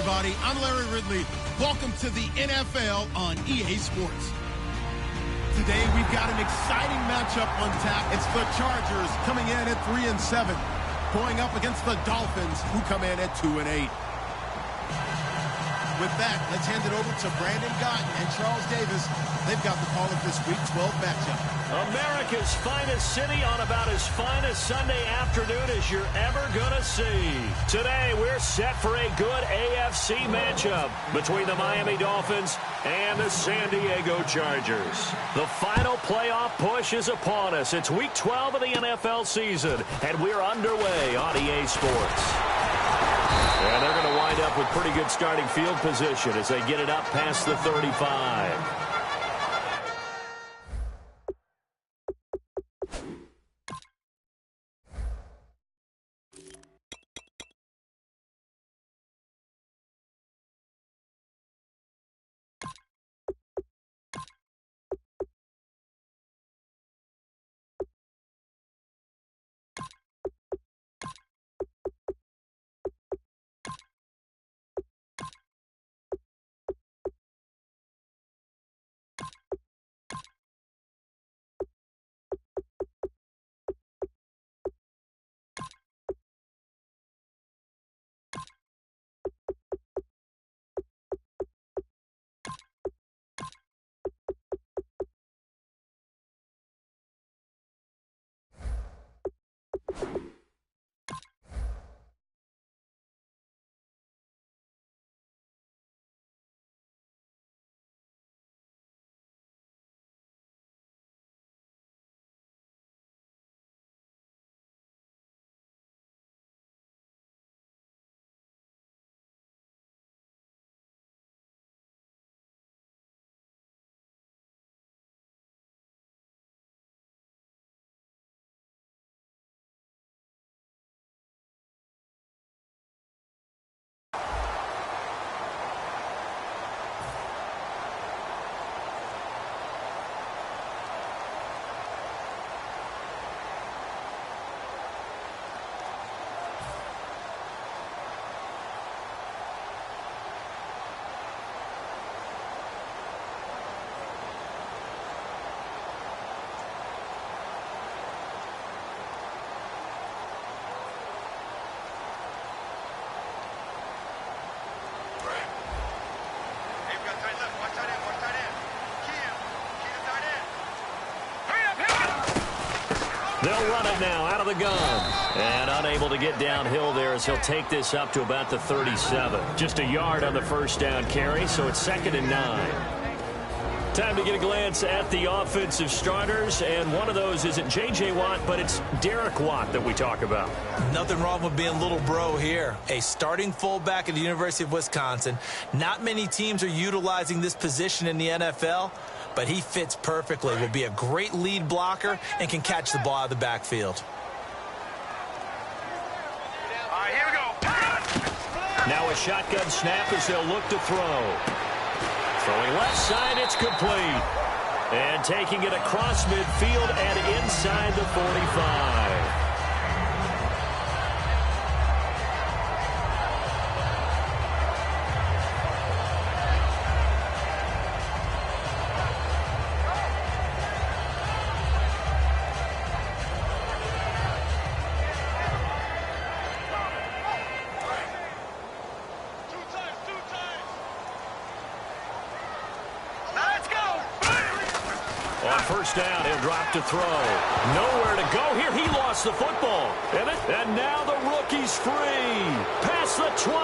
everybody. I'm Larry Ridley. Welcome to the NFL on EA Sports. Today, we've got an exciting matchup on tap. It's the Chargers coming in at 3-7, going up against the Dolphins, who come in at 2-8. With that, let's hand it over to Brandon Gotton and Charles Davis. They've got the call of this Week 12 matchup. America's finest city on about as fine a Sunday afternoon as you're ever going to see. Today, we're set for a good AFC matchup between the Miami Dolphins and the San Diego Chargers. The final playoff push is upon us. It's Week 12 of the NFL season, and we're underway on EA Sports. And they're going to wind up with pretty good starting field position as they get it up past the 35. They'll run it now out of the gun. And unable to get downhill there as he'll take this up to about the 37. Just a yard on the first down carry, so it's 2nd and 9. Time to get a glance at the offensive starters, and one of those isn't J.J. Watt, but it's Derek Watt that we talk about. Nothing wrong with being little bro here. A starting fullback at the University of Wisconsin. Not many teams are utilizing this position in the NFL, but he fits perfectly. Will be a great lead blocker and can catch the ball out of the backfield. All right, here we go. Now a shotgun snap as they'll look to throw. Throwing left side, it's complete. And taking it across midfield and inside the 45. First down, he'll drop to throw. Nowhere to go here. He lost the football. And now the rookie's free. Past the 20.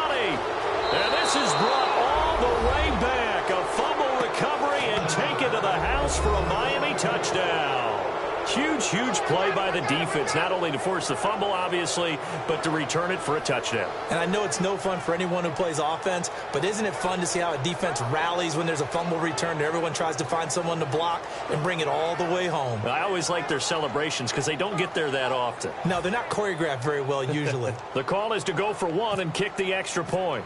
And this is brought all the way back. A fumble recovery and taken to the house for a Miami touchdown. Huge, huge play by the defense, not only to force the fumble, obviously, but to return it for a touchdown. And I know it's no fun for anyone who plays offense, but isn't it fun to see how a defense rallies when there's a fumble return and everyone tries to find someone to block and bring it all the way home? I always like their celebrations because they don't get there that often. No, they're not choreographed very well usually. The call is to go for one and kick the extra point.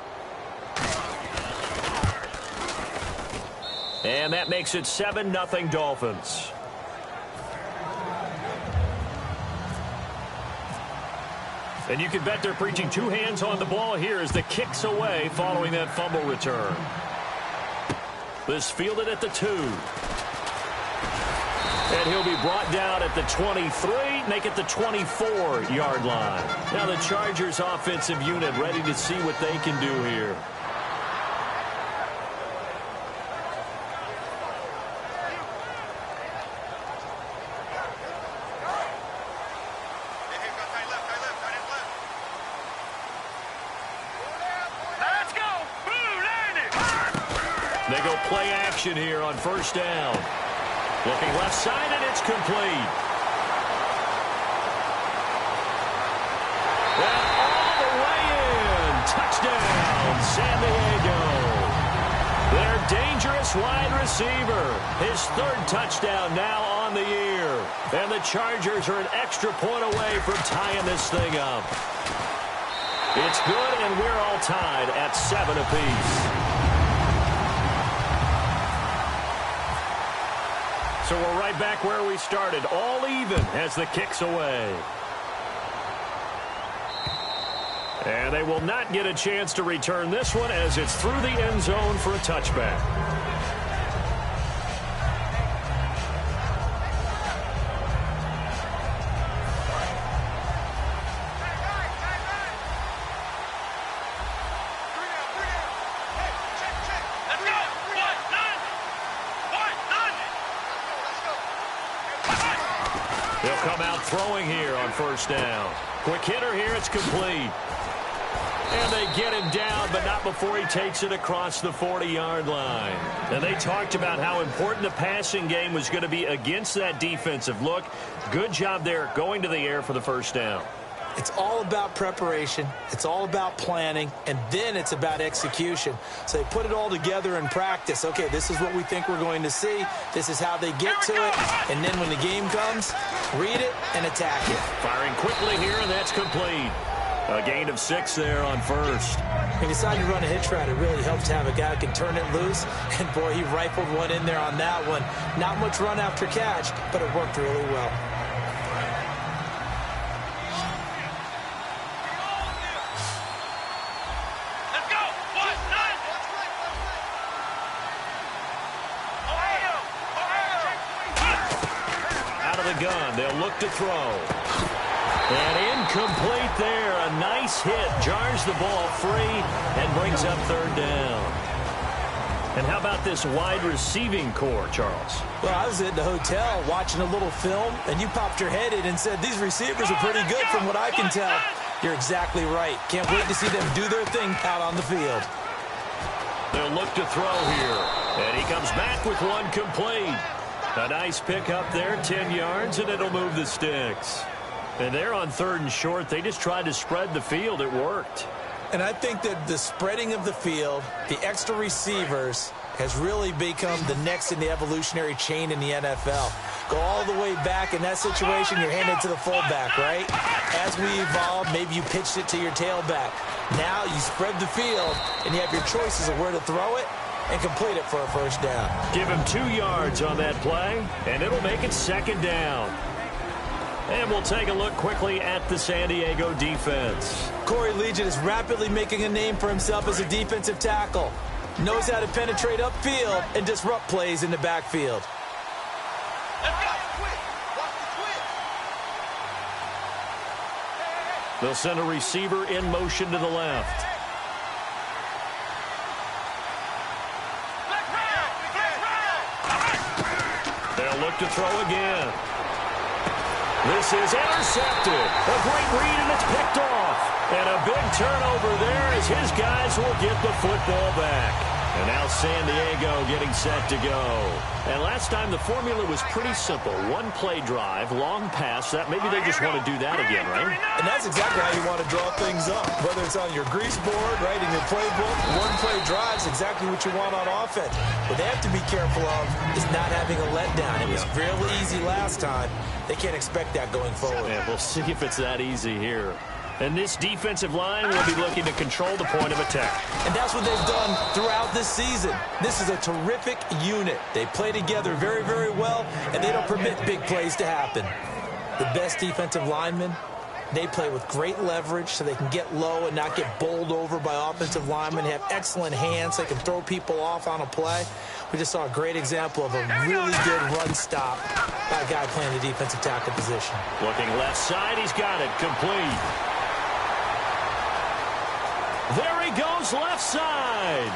And that makes it 7-0 Dolphins. And you can bet they're preaching two hands on the ball here as the kick's away following that fumble return. This fielded at the 2. And he'll be brought down at the 23, make it the 24-yard line. Now the Chargers offensive unit ready to see what they can do here. They go play action here on first down. Looking left side, and it's complete. And all the way in. Touchdown, San Diego. Their dangerous wide receiver. His 3rd touchdown now on the year. And the Chargers are an extra point away from tying this thing up. It's good, and we're all tied at 7 apiece. So we're right back where we started, all even as the kick's away. And they will not get a chance to return this one as it's through the end zone for a touchback. They'll come out throwing here on first down. Quick hitter here, it's complete. And they get him down, but not before he takes it across the 40-yard line. And they talked about how important the passing game was going to be against that defensive look. Good job there going to the air for the first down. It's all about preparation. It's all about planning. And then it's about execution. So they put it all together in practice. Okay, this is what we think we're going to see. This is how they get to it. And then when the game comes, read it and attack it. Firing quickly here, and that's complete. A gain of 6 there on first. When you decide to run a hitch route, it really helps to have a guy who can turn it loose. And, boy, he rifled one in there on that one. Not much run after catch, but it worked really well. Gun. They'll look to throw. And incomplete there. A nice hit. Jars the ball free and brings up 3rd down. And how about this wide receiving core, Charles? Well, I was at the hotel watching a little film, and you popped your head in and said, these receivers are pretty good from what I can tell. You're exactly right. Can't wait to see them do their thing out on the field. They'll look to throw here. And he comes back with one complete. A nice pick up there, 10 yards, and it'll move the sticks. And they're on 3rd and short. They just tried to spread the field. It worked. And I think that the spreading of the field, the extra receivers, has really become the next in the evolutionary chain in the NFL. Go all the way back. In that situation, you're handed to the fullback, right? As we evolve, maybe you pitched it to your tailback. Now you spread the field, and you have your choices of where to throw it and complete it for a first down. Give him 2 yards on that play, and it'll make it 2nd down. And we'll take a look quickly at the San Diego defense. Corey Legion is rapidly making a name for himself as a defensive tackle. Knows how to penetrate upfield and disrupt plays in the backfield. They'll send a receiver in motion to the left. Look to throw again. This is intercepted. A great read, and it's picked off. And a big turnover there as his guys will get the football back. And now San Diego getting set to go. And last time the formula was pretty simple. One play drive, long pass. That maybe they just want to do that again, right? And that's exactly how you want to draw things up. Whether it's on your grease board, right, in your playbook, one play drive is exactly what you want on offense. What they have to be careful of is not having a letdown. It was fairly easy last time. They can't expect that going forward. Yeah, we'll see if it's that easy here. And this defensive line will be looking to control the point of attack. And that's what they've done throughout this season. This is a terrific unit. They play together very, very well, and they don't permit big plays to happen. The best defensive linemen They play with great leverage so they can get low and not get bowled over by offensive linemen. They have excellent hands so they can throw people off on a play. We just saw a great example of a really good run stop by a guy playing the defensive tackle position. Looking left side, he's got it. Complete. There he goes left side.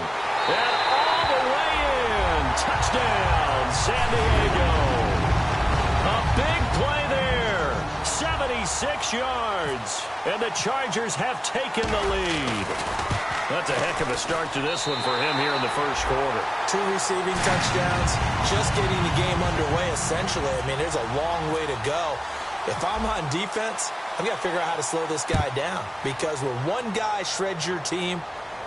And all the way in. Touchdown, San Diego. A big play there. 76 yards. And the Chargers have taken the lead. That's a heck of a start to this one for him here in the first quarter. 2 receiving touchdowns, just getting the game underway essentially. I mean, there's a long way to go. If I'm on defense, I've got to figure out how to slow this guy down, because when one guy shreds your team,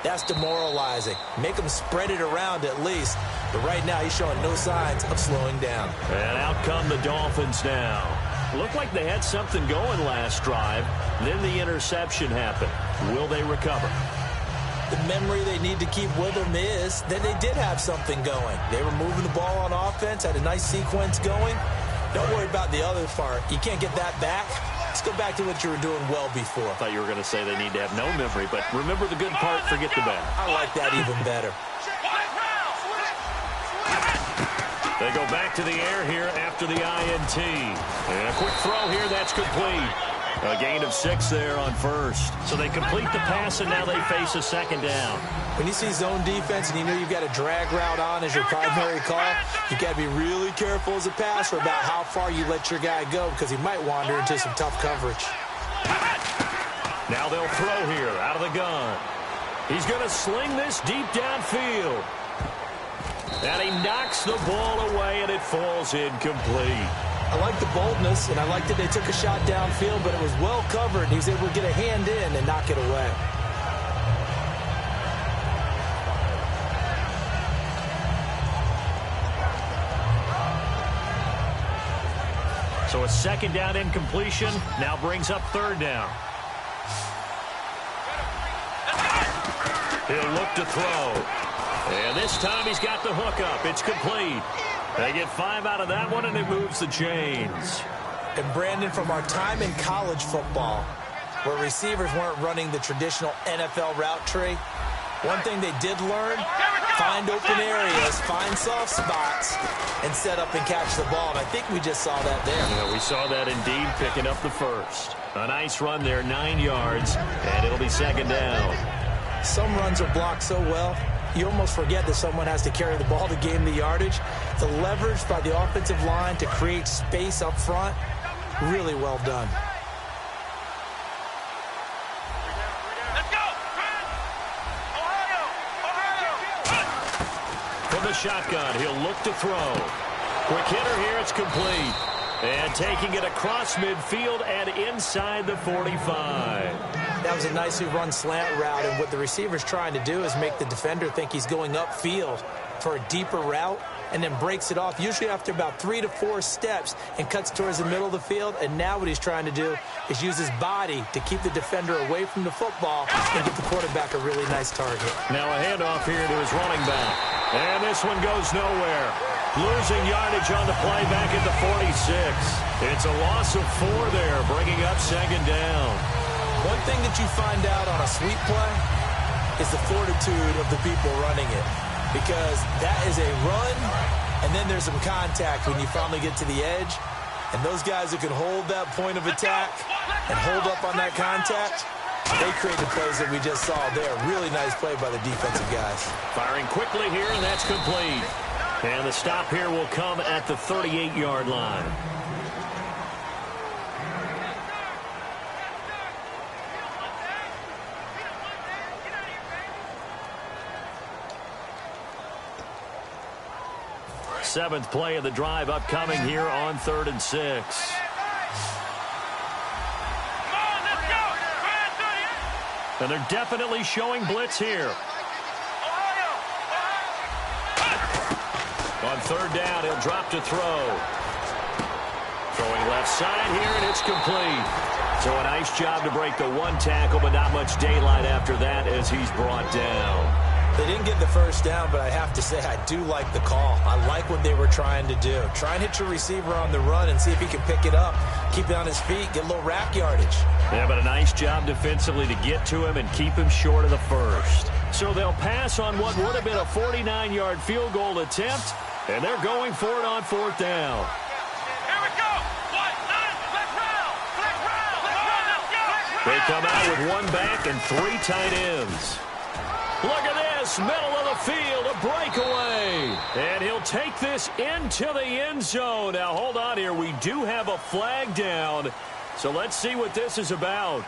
that's demoralizing. Make him spread it around at least. But right now, he's showing no signs of slowing down. And out come the Dolphins now. Looked like they had something going last drive. Then the interception happened. Will they recover? The memory they need to keep with them is that they did have something going. They were moving the ball on offense, had a nice sequence going. Don't worry about the other part. You can't get that back. Let's go back to what you were doing well before. I thought you were going to say they need to have no memory, but remember the good part, forget the bad. I like that even better. They go back to the air here after the INT. And a quick throw here, that's complete. A gain of 6 there on first. So they complete the pass, and now they face a second down. When you see zone defense and you know you've got a drag route on as your primary call, you've got to be really careful as a passer about how far you let your guy go, because he might wander into some tough coverage. Now they'll throw here out of the gun. He's going to sling this deep downfield. And he knocks the ball away, and it falls incomplete. I like the boldness, and I like that they took a shot downfield, but it was well covered, and he was able to get a hand in and knock it away. So a second down incompletion now brings up third down. He'll look to throw. And this time he's got the hook up. It's complete. They get 5 out of that one, and it moves the chains. And Brandon, from our time in college football, where receivers weren't running the traditional NFL route tree, one thing they did learn, find open areas, find soft spots, and set up and catch the ball. And I think we just saw that there. Yeah, we saw that indeed, picking up the first. A nice run there, 9 yards, and it'll be second down. Some runs are blocked so well, you almost forget that someone has to carry the ball to gain the yardage. The leverage by the offensive line to create space up front, really well done. Let's go! Ohio! From the shotgun, he'll look to throw. Quick hitter here, it's complete. And taking it across midfield and inside the 45. That was a nicely run slant route, and what the receiver's trying to do is make the defender think he's going upfield for a deeper route, and then breaks it off, usually after about 3 to 4 steps, and cuts towards the middle of the field. And now what he's trying to do is use his body to keep the defender away from the football and get the quarterback a really nice target. Now a handoff here to his running back. And this one goes nowhere. Losing yardage on the play back at the 46. It's a loss of 4 there, bringing up second down. One thing that you find out on a sweep play is the fortitude of the people running it, because that is a run, and then there's some contact when you finally get to the edge. And those guys who can hold that point of attack and hold up on that contact, they create the plays that we just saw there. Really nice play by the defensive guys. Firing quickly here, and that's complete. And the stop here will come at the 38-yard line. Seventh play of the drive upcoming here on 3rd and 6. And they're definitely showing blitz here. On 3rd down, he'll drop to throw. Throwing left side here, and it's complete. So a nice job to break the 1 tackle, but not much daylight after that as he's brought down. They didn't get the first down, but I have to say I do like the call. I like what they were trying to do. Try and hit your receiver on the run and see if he can pick it up, keep it on his feet, get a little rack yardage. Yeah, but a nice job defensively to get to him and keep him short of the first. So they'll pass on what would have been a 49-yard field goal attempt, and they're going for it on fourth down. Here we go. Let's round. They come out with one back and three tight ends. Look at this, middle of the field, a breakaway. And he'll take this into the end zone. Now, hold on here. We do have a flag down, so let's see what this is about.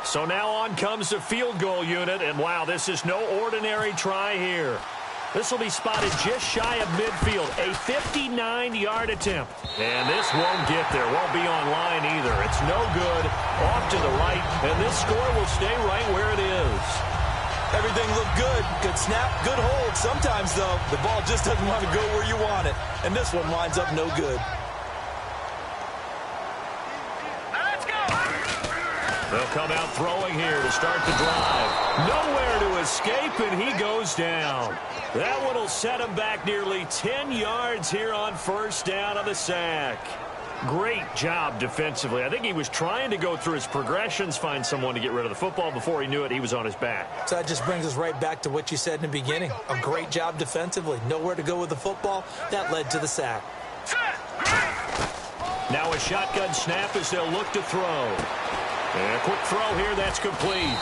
So now on comes the field goal unit, and wow, this is no ordinary try here. This will be spotted just shy of midfield, a 59-yard attempt. And this won't get there, won't be on line either. It's no good, off to the right, and this score will stay right where it is. Everything looked good. Good snap, good hold. Sometimes, though, the ball just doesn't want to go where you want it. And this one winds up no good. They'll come out throwing here to start the drive. Nowhere to escape, and he goes down. That one will set him back nearly 10 yards here on first down on the sack. Great job defensively. I think he was trying to go through his progressions, find someone to get rid of the football. Before he knew it, he was on his back. So that just brings us right back to what you said in the beginning. A great job defensively. Nowhere to go with the football. That led to the sack. Now a shotgun snap as they'll look to throw. And a quick throw here, that's complete.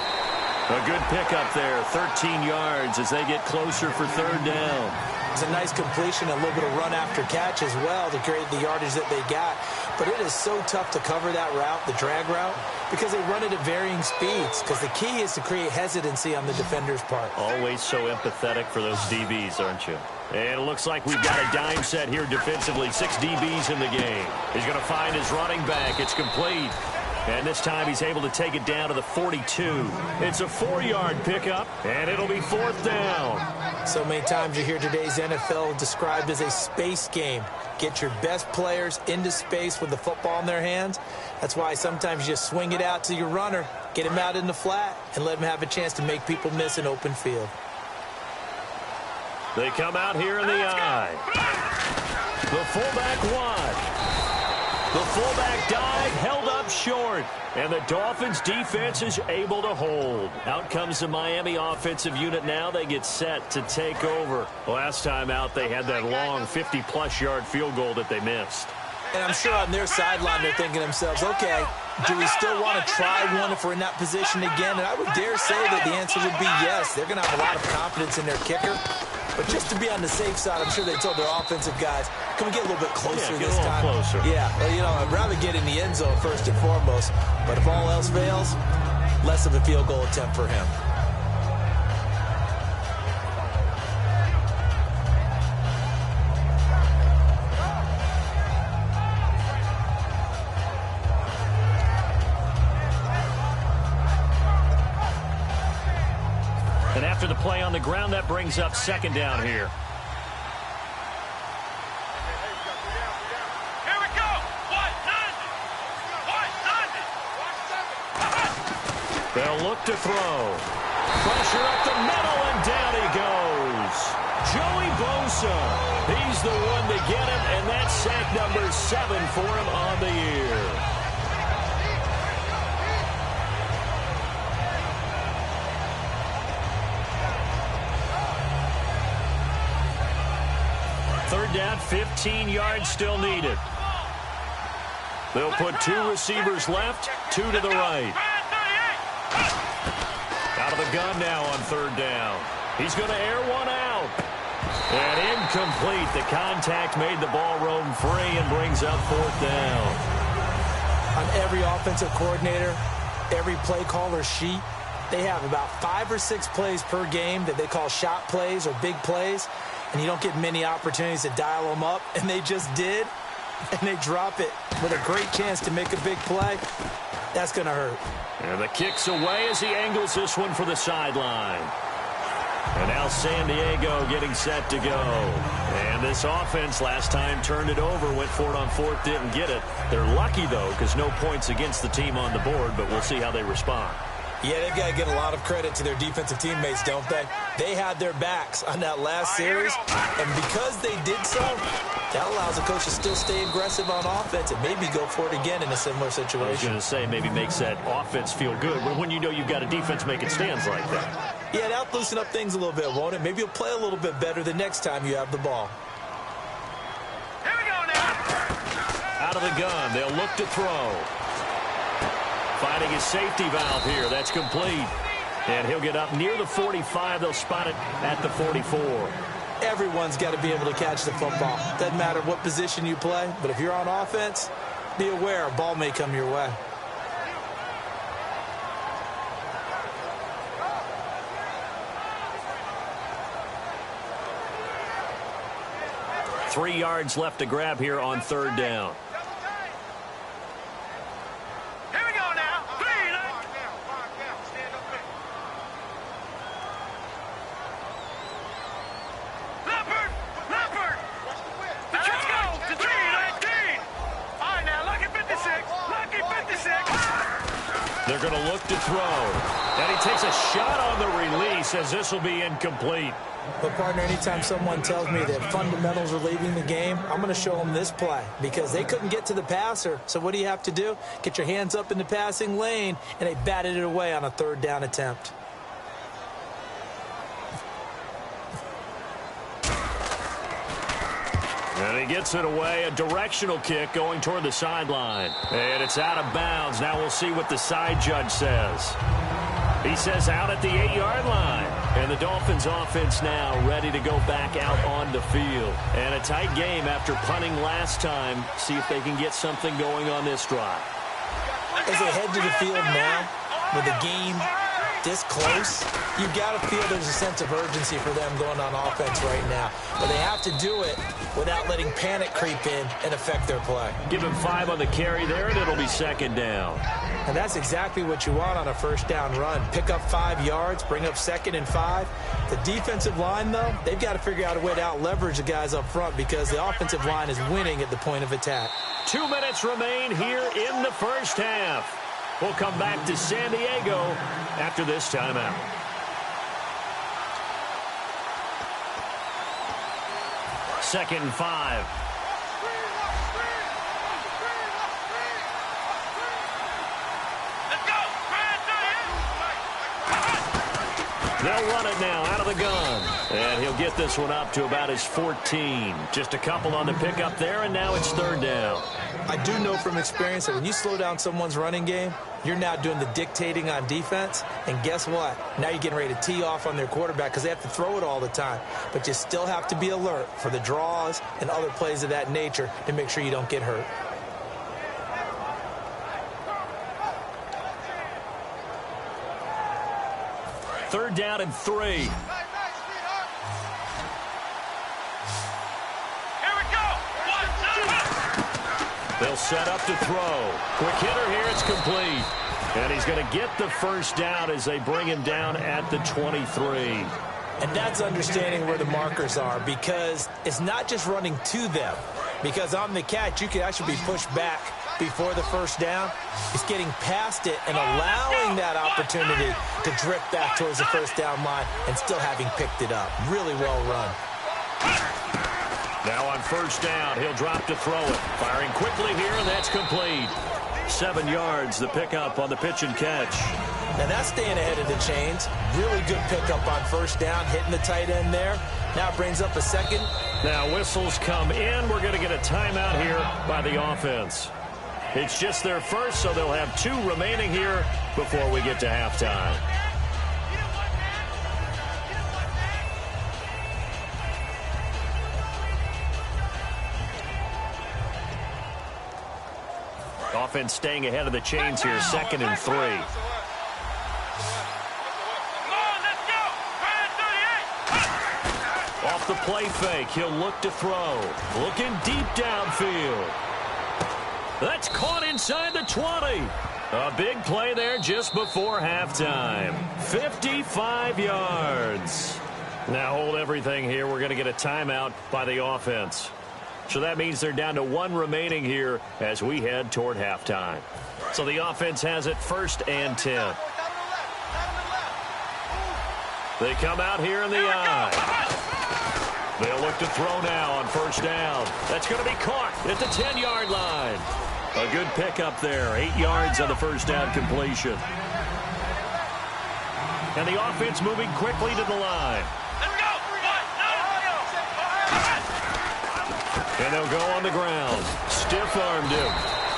A good pickup there, 13 yards as they get closer for third down. It's a nice completion, a little bit of run after catch as well to create the yardage that they got. But it is so tough to cover that route, the drag route, because they run it at varying speeds. Because the key is to create hesitancy on the defender's part. Always so empathetic for those DBs, aren't you? And it looks like we've got a dime set here defensively. 6 DBs in the game. He's going to find his running back. It's complete. And this time he's able to take it down to the 42. It's a 4-yard pickup, and it'll be fourth down. So many times you hear today's NFL described as a space game. Get your best players into space with the football in their hands. That's why sometimes you just swing it out to your runner, get him out in the flat, and let him have a chance to make people miss an open field. They come out here in the eye. The fullback wide. The fullback dive held up short, and the Dolphins defense is able to hold. Out comes the Miami offensive unit now. They get set to take over. Last time out, they had that long 50-plus yard field goal that they missed. And I'm sure on their sideline they're thinking to themselves, okay, do we still want to try one if we're in that position again? And I would dare say that the answer would be yes. They're going to have a lot of confidence in their kicker. But just to be on the safe side, I'm sure they told their offensive guys, can we get a little bit closer this time? Closer. Yeah, well, you know, I'd rather get in the end zone first and foremost. But if all else fails, less of a field goal attempt for him. And after the play on the ground, that brings up second down here. Here we go. What? They'll look to throw. Pressure up the middle, and down he goes. Joey Bosa. He's the one to get him, and that's sack number 7 for him on the year. Third down, 15 yards still needed. They'll put 2 receivers left, 2 to the right. Out of the gun now on third down. He's going to air one out. And incomplete. The contact made the ball roam free and brings up fourth down. On every offensive coordinator, every play caller sheet, they have about 5 or 6 plays per game that they call shot plays or big plays. And you don't get many opportunities to dial them up. And they just did. And they drop it with a great chance to make a big play. That's going to hurt. And the kick's away as he angles this one for the sideline. And now San Diego getting set to go. And this offense last time turned it over, went for it on fourth, didn't get it. They're lucky, though, because no points against the team on the board, but we'll see how they respond. Yeah, they've got to give a lot of credit to their defensive teammates, don't they? They had their backs on that last series, and because they did so, that allows the coach to still stay aggressive on offense and maybe go for it again in a similar situation. I was going to say, maybe makes that offense feel good when you know you've got a defense making stands like that. Yeah, that'll loosen up things a little bit, won't it? Maybe you'll play a little bit better the next time you have the ball. Here we go now. Out of the gun, they'll look to throw. Finding his safety valve here. That's complete. And he'll get up near the 45. They'll spot it at the 44. Everyone's got to be able to catch the football. Doesn't matter what position you play, but if you're on offense, be aware a ball may come your way. Three yards left to grab here on third down. They're going to look to throw. And he takes a shot on the release as this will be incomplete. But, partner, anytime someone tells me that fundamentals are leaving the game, I'm going to show them this play because they couldn't get to the passer. So what do you have to do? Get your hands up in the passing lane, and they batted it away on a third down attempt. And he gets it away, a directional kick going toward the sideline. And it's out of bounds. Now we'll see what the side judge says. He says out at the 8-yard line. And the Dolphins offense now ready to go back out on the field. And a tight game after punting last time. See if they can get something going on this drive. As they head to the field now, with the game this close, you've got to feel there's a sense of urgency for them going on offense right now. But they have to do it without letting panic creep in and affect their play. Give him 5 on the carry there, and it'll be second down. And that's exactly what you want on a first down run. Pick up 5 yards, bring up 2nd and 5. The defensive line, though, they've got to figure out a way to out-leverage the guys up front because the offensive line is winning at the point of attack. 2 minutes remain here in the first half. We'll come back to San Diego after this timeout. Second and 5. They'll run it now out of the gun. And he'll get this one up to about his 14. Just a couple on the pickup there, and now it's third down. I do know from experience that when you slow down someone's running game, you're now doing the dictating on defense. And guess what? Now you're getting ready to tee off on their quarterback because they have to throw it all the time. But you still have to be alert for the draws and other plays of that nature to make sure you don't get hurt. Third down and 3. They'll set up to throw. Quick hitter here. It's complete. And he's going to get the first down as they bring him down at the 23. And that's understanding where the markers are because it's not just running to them. Because on the catch, you can actually be pushed back before the first down. It's getting past it and allowing that opportunity to drift back towards the first down line and still having picked it up. Really well run. Now on first down, he'll drop to throw it. Firing quickly here, and that's complete. 7 yards, the pickup on the pitch and catch. Now that's staying ahead of the chains. Really good pickup on first down, hitting the tight end there. Now it brings up a second. Now whistles come in. We're going to get a timeout here by the offense. It's just their first, so they'll have 2 remaining here before we get to halftime. Offense staying ahead of the chains here, 2nd and 3. Off the play fake, he'll look to throw. Looking deep downfield. That's caught inside the 20. A big play there just before halftime. 55 yards. Now hold everything here. We're going to get a timeout by the offense. So that means they're down to 1 remaining here as we head toward halftime. So the offense has it 1st and 10. They come out here in the eye. They'll look to throw now on 1st down. That's going to be caught at the 10-yard line. A good pickup there. 8 yards on the 1st down completion. And the offense moving quickly to the line. And they'll go on the ground. Stiff-armed him.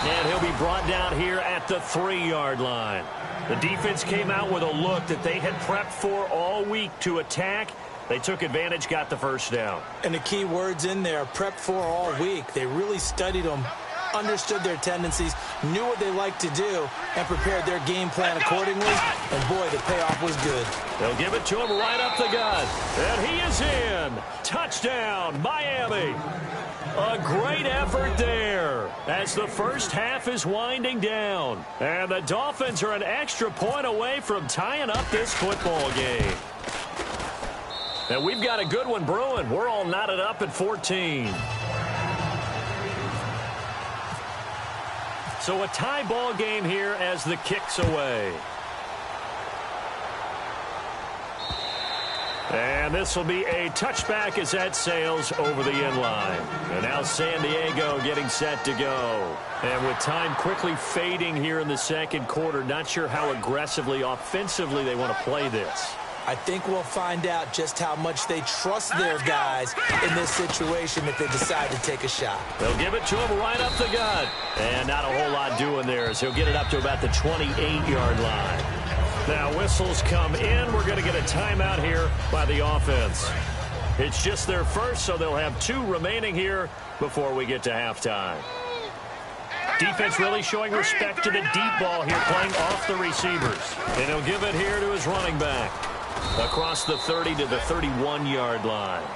And he'll be brought down here at the 3-yard line. The defense came out with a look that they had prepped for all week to attack. They took advantage, got the 1st down. And the key words in there, prepped for all week. They really studied them, understood their tendencies, knew what they liked to do, and prepared their game plan accordingly. And, boy, the payoff was good. They'll give it to him right up the gut. And he is in. Touchdown, Miami. A great effort there as the 1st half is winding down. And the Dolphins are an extra point away from tying up this football game. And we've got a good one brewing. We're all knotted up at 14. So a tie ball game here as the kick's away. And this will be a touchback as that sails over the end line. And now San Diego getting set to go. And with time quickly fading here in the 2nd quarter, not sure how aggressively, offensively they want to play this. I think we'll find out just how much they trust their guys in this situation if they decide to take a shot. They'll give it to him right up the gut. And not a whole lot doing there, so he'll get it up to about the 28-yard line. Now whistles come in. We're going to get a timeout here by the offense. It's just their 1st, so they'll have 2 remaining here before we get to halftime. Defense really showing respect to the deep ball here, playing off the receivers. And he'll give it here to his running back. Across the 30 to the 31-yard line.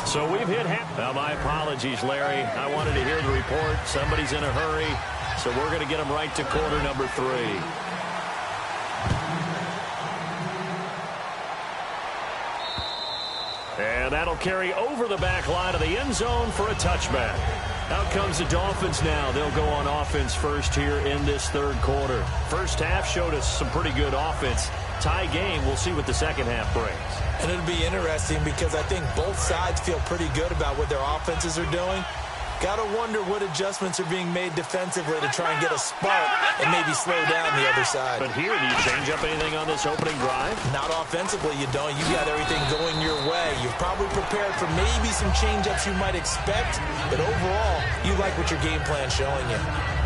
So we've hit half. Now, my apologies, Larry. I wanted to hear the report. Somebody's in a hurry. So we're going to get them right to quarter number 3. And that'll carry over the back line of the end zone for a touchback. Out comes the Dolphins now. They'll go on offense first here in this 3rd quarter. 1st half showed us some pretty good offense. Tie game. We'll see what the 2nd half brings. And it'll be interesting because I think both sides feel pretty good about what their offenses are doing. Got to wonder what adjustments are being made defensively to try and get a spark and maybe slow down the other side. But here, do you change up anything on this opening drive? Not offensively, you don't. You got everything going your way. You've probably prepared for maybe some change-ups you might expect, but overall, you like what your game plan's showing you.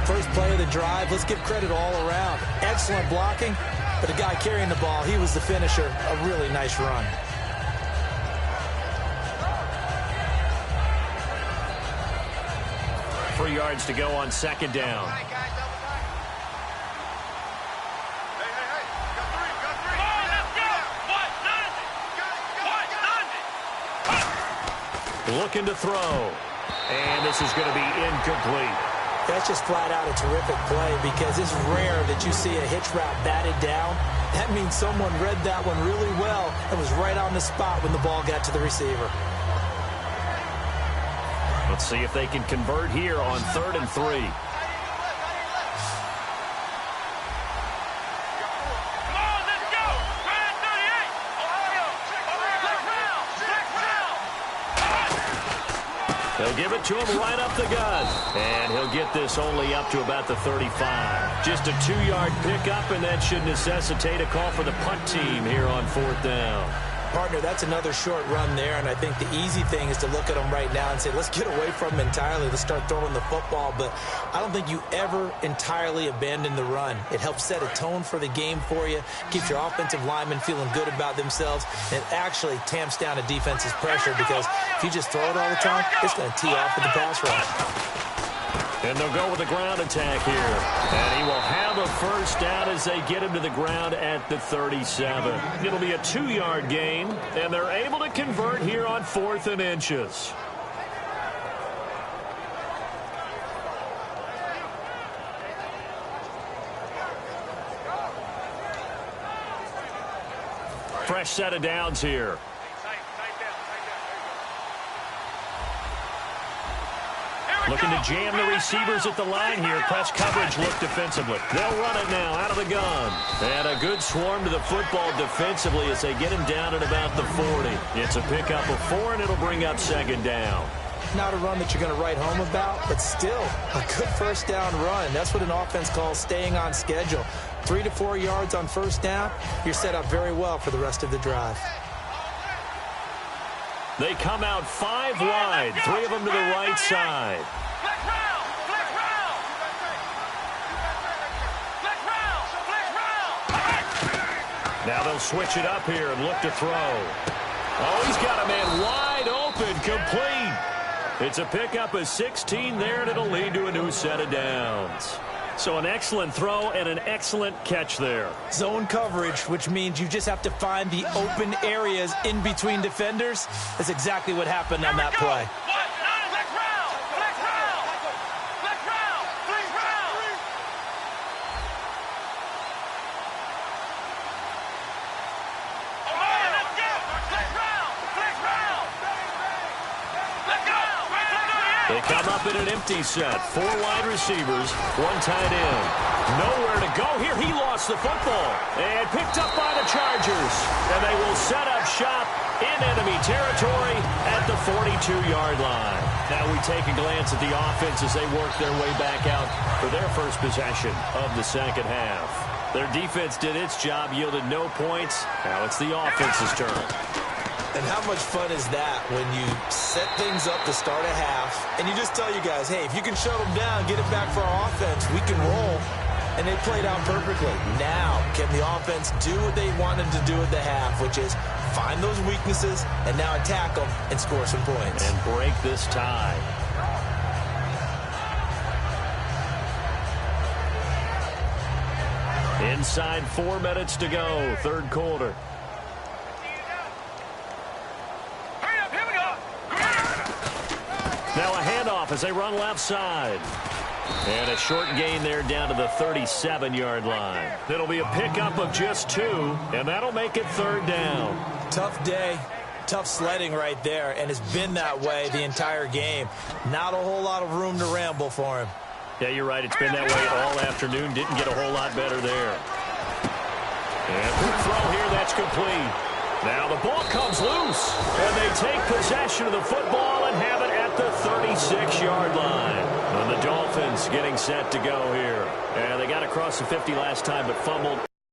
First play of the drive, let's give credit all around. Excellent blocking, but the guy carrying the ball, he was the finisher. A really nice run. Three yards to go on 2nd down. Looking to throw. And this is going to be incomplete. That's just flat out a terrific play because it's rare that you see a hitch route batted down. That means someone read that one really well and was right on the spot when the ball got to the receiver. Let's see if they can convert here on 3rd and 3. They'll give it to him right up the gut. And he'll get this only up to about the 35. Just a 2-yard pickup, and that should necessitate a call for the punt team here on 4th down. Partner, that's another short run there, and I think the easy thing is to look at them right now and say, let's get away from them entirely. Let's start throwing the football, but I don't think you ever entirely abandon the run. It helps set a tone for the game for you, keeps your offensive linemen feeling good about themselves, and it actually tamps down a defense's pressure because if you just throw it all the time, it's going to tee off with the pass rush. And they'll go with a ground attack here. And he will have a first down as they get him to the ground at the 37. It'll be a 2-yard gain, and they're able to convert here on 4th and inches. fresh set of downs here. Looking to jam the receivers at the line here. Press coverage look defensively. They'll run it now out of the gun. And a good swarm to the football defensively as they get him down at about the 40. It's a pickup of 4, and it'll bring up second down. Not a run that you're going to write home about, but still a good first down run. That's what an offense calls staying on schedule. 3 to 4 yards on first down. You're set up very well for the rest of the drive. They come out 5 wide, 3 of them to the right side. Now they'll switch it up here and look to throw. Oh, he's got a man wide open, complete. It's a pickup of 16 there, and it'll lead to a new set of downs. So an excellent throw and an excellent catch there. Zone coverage, which means you just have to find the open areas in between defenders. That's exactly what happened on that play. They come up in an empty set. 4 wide receivers, 1 tight end. Nowhere to go here. He lost the football. And picked up by the Chargers. And they will set up shop in enemy territory at the 42-yard line. Now we take a glance at the offense as they work their way back out for their first possession of the second half. Their defense did its job, yielded no points. Now it's the offense's turn. And how much fun is that when you set things up to start a half and you just tell you guys, hey, if you can shut them down, get it back for our offense, we can roll. And they played out perfectly. Now, can the offense do what they wanted to do at the half, which is find those weaknesses and now attack them and score some points. And break this tie. Inside 4 minutes to go, third quarter. Now a handoff as they run left side. And a short gain there down to the 37-yard line. It'll be a pickup of just 2, and that'll make it third down. Tough day, tough sledding right there, and it's been that way the entire game. Not a whole lot of room to ramble for him. Yeah, you're right. It's been that way all afternoon. Didn't get a whole lot better there. And quick throw here, that's complete. Now the ball comes loose, and they take possession of the football and have it at the 36-yard line. And the Dolphins getting set to go here. And they got across the 50 last time, but fumbled.